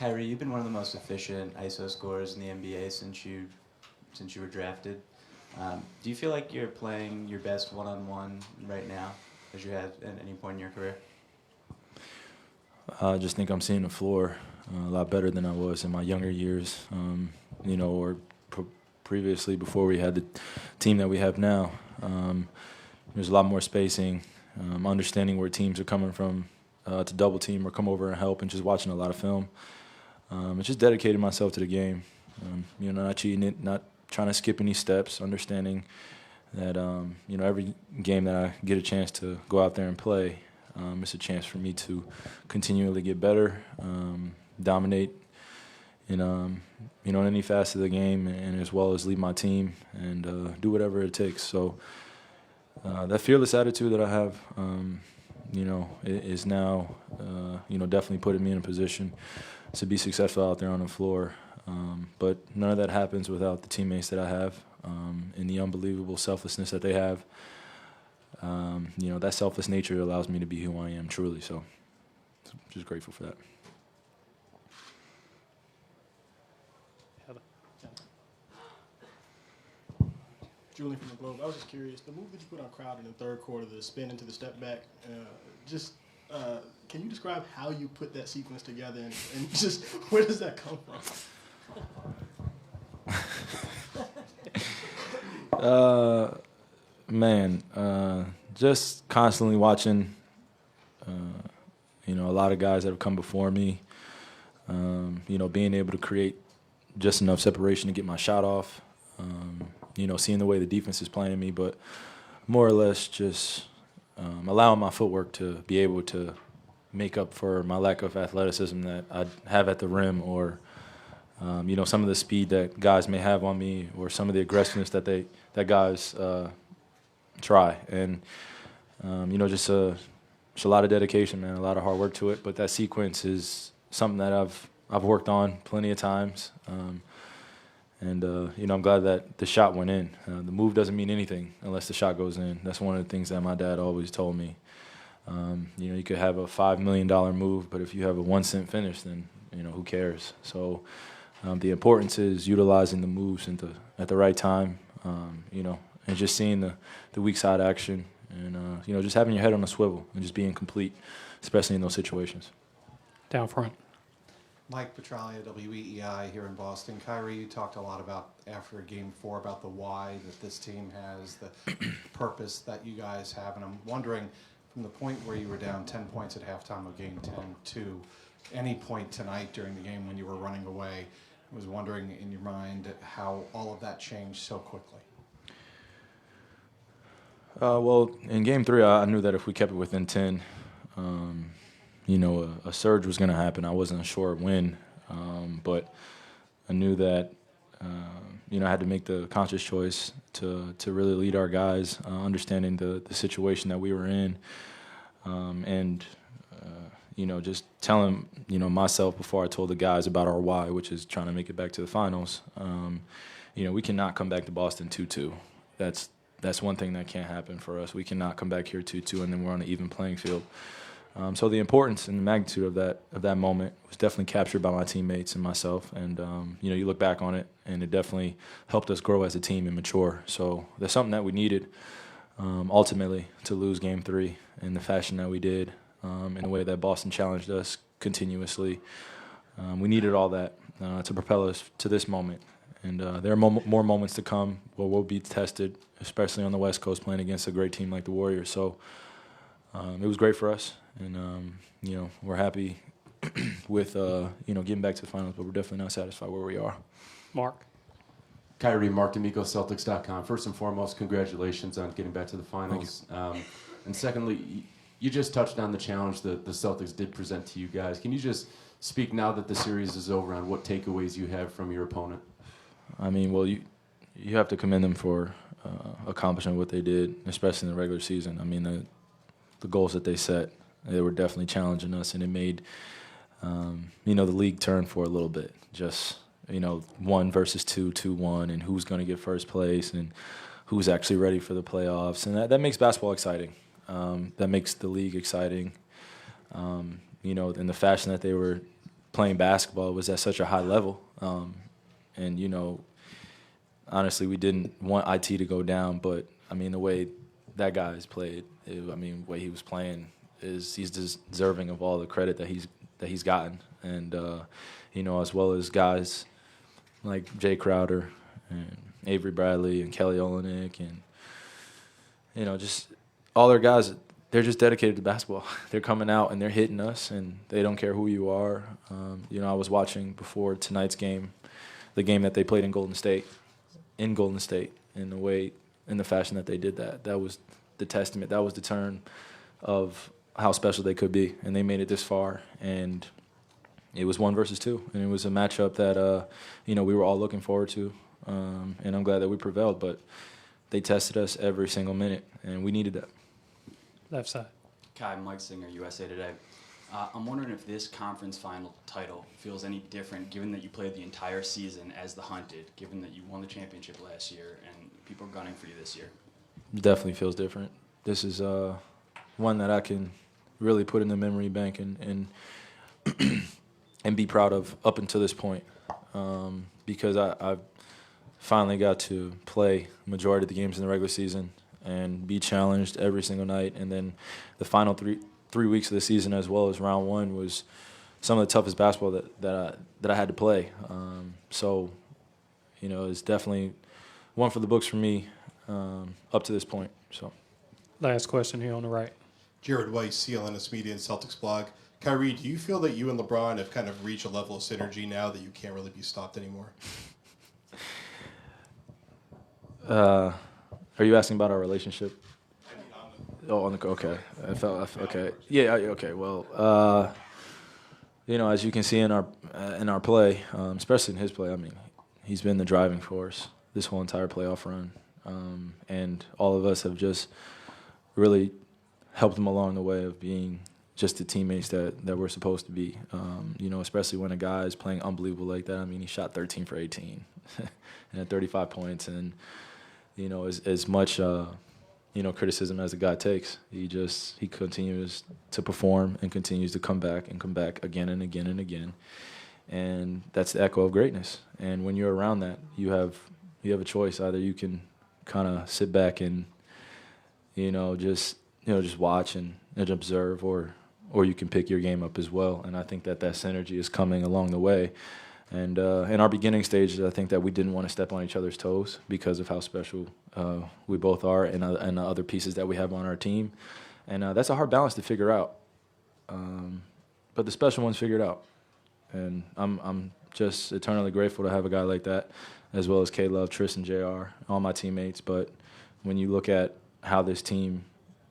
Kyrie, you've been one of the most efficient ISO scorers in the NBA since you were drafted. Do you feel like you're playing your best one-on-one right now, as you have at any point in your career? I just think I'm seeing the floor a lot better than I was in my younger years, or previously before we had the team that we have now. There's a lot more spacing, understanding where teams are coming from to double team or come over and help, and just watching a lot of film. And just dedicating myself to the game, not cheating it, not trying to skip any steps, understanding that, every game that I get a chance to go out there and play, it's a chance for me to continually get better, dominate in any facet of the game, and as well as lead my team and do whatever it takes. So that fearless attitude that I have, is now, definitely putting me in a position to be successful out there on the floor. But none of that happens without the teammates that I have and the unbelievable selflessness that they have. That selfless nature allows me to be who I am truly. So just grateful for that. Julian from the Globe. I was just curious, the move that you put on Crowder in the third quarter, the spin into the step back, can you describe how you put that sequence together and just where does that come from? Just constantly watching, a lot of guys that have come before me, being able to create just enough separation to get my shot off, seeing the way the defense is playing me, but more or less just allowing my footwork to be able to make up for my lack of athleticism that I have at the rim, or some of the speed that guys may have on me, or some of the aggressiveness that guys try, and just a lot of dedication, man, a lot of hard work to it. But that sequence is something that I've worked on plenty of times, and I'm glad that the shot went in. The move doesn't mean anything unless the shot goes in. That's one of the things that my dad always told me. You could have a $5 million move, but if you have a 1 cent finish, then who cares? So the importance is utilizing the moves at the right time, and just seeing the weak side action, and just having your head on a swivel and just being complete, especially in those situations. Down front. Mike Petralia, WEEI here in Boston. Kyrie, you talked a lot about after Game 4 about the why that this team has, the purpose that you guys have, and I'm wondering, from the point where you were down 10 points at halftime of Game 10 to any point tonight during the game when you were running away, I was wondering in your mind how all of that changed so quickly. Well, in Game 3, I knew that if we kept it within 10, a surge was going to happen. I wasn't sure when, but I knew that, I had to make the conscious choice to really lead our guys, understanding the situation that we were in, and just telling, myself before I told the guys about our why, which is trying to make it back to the finals. We cannot come back to Boston 2-2. That's one thing that can't happen for us. We cannot come back here 2-2 and then we're on an even playing field. So the importance and the magnitude of that moment was definitely captured by my teammates and myself. And you look back on it, and it definitely helped us grow as a team and mature. So that's something that we needed ultimately to lose Game 3 in the fashion that we did, in a way that Boston challenged us continuously. We needed all that to propel us to this moment. And there are more moments to come where we'll be tested, especially on the West Coast playing against a great team like the Warriors. So it was great for us, and we're happy with getting back to the finals, but we're definitely not satisfied where we are. Mark. Kyrie, Mark D'Amico, Celtics.com. First and foremost, congratulations on getting back to the finals. And secondly, you just touched on the challenge that the Celtics did present to you guys. Can you just speak, now that the series is over, on what takeaways you have from your opponent? I mean, well, you have to commend them for accomplishing what they did, especially in the regular season. I mean, the goals that they set, they were definitely challenging us, and it made the league turn for a little bit. Just 1 versus 2, 2-1, and who's going to get first place, and who's actually ready for the playoffs, and that makes basketball exciting. That makes the league exciting. In the fashion that they were playing basketball was at such a high level. And, you know, honestly, we didn't want IT to go down, but, I mean, the way that guy has played, the way he was playing, he's deserving of all the credit that he's gotten. And, you know, as well as guys like Jay Crowder and Avery Bradley and Kelly Olynyk and, you know, just all their guys, they're just dedicated to basketball. They're coming out and they're hitting us, and they don't care who you are. You know, I was watching before tonight's game, the game that they played in Golden State, in the fashion that they did that. That was the testament. That was the turn of how special they could be, and they made it this far. And it was 1 versus 2, and it was a matchup that you know, we were all looking forward to, and I'm glad that we prevailed. But they tested us every single minute, and we needed that. Left side. Kai, Mike Singer, USA Today. I'm wondering if this conference final title feels any different, given that you played the entire season as the Hunted, given that you won the championship last year and people are gunning for you this year. Definitely feels different. This is one that I can really put in the memory bank and and be proud of up until this point, because I finally got to play majority of the games in the regular season and be challenged every single night. And then the final three weeks of the season, as well as round 1, was some of the toughest basketball that I had to play. So, you know, it's definitely one for the books for me up to this point. So, Last question here on the right. Jared Weiss, CLNS Media and Celtics blog. Kyrie, do you feel that you and LeBron have kind of reached a level of synergy now that you can't really be stopped anymore? Are you asking about our relationship? Oh, okay. Okay. Yeah. Okay. Well, you know, as you can see in our play, especially in his play, I mean, he's been the driving force this whole entire playoff run, and all of us have just really helped him along the way of being just the teammates that we're supposed to be. You know, especially when a guy is playing unbelievable like that. I mean, he shot 13 for 18 and had 35 points, and you know, as much you know, criticism as the guy takes, he continues to perform and continues to come back again and again and again, and that's the echo of greatness. And when you're around that, you have a choice. Either you can kind of sit back and just watch and observe, or you can pick your game up as well. And I think that synergy is coming along the way. And in our beginning stages, I think that we didn't want to step on each other's toes because of how special we both are, and the other pieces that we have on our team. And that's a hard balance to figure out. But the special ones figured out. And I'm just eternally grateful to have a guy like that, as well as K-Love, Tristan, JR, all my teammates. But when you look at how this team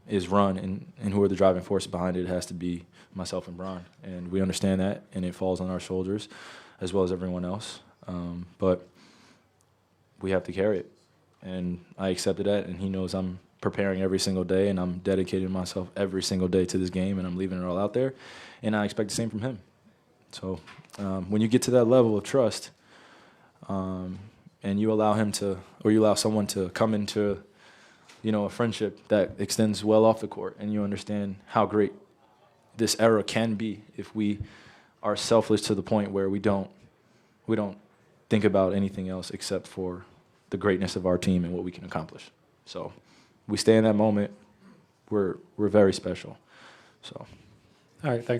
is run and who are the driving force behind it, it has to be myself and Bron. And we understand that, and it falls on our shoulders, as well as everyone else. But we have to carry it. And I accepted that, and he knows I'm preparing every single day, and I'm dedicating myself every single day to this game, and I'm leaving it all out there. And I expect the same from him. So when you get to that level of trust, and you allow you allow someone to come into, you know, a friendship that extends well off the court, and you understand how great this era can be if we are selfless to the point where we don't think about anything else except for the greatness of our team and what we can accomplish. So we stay in that moment. We're very special. So. All right, thanks.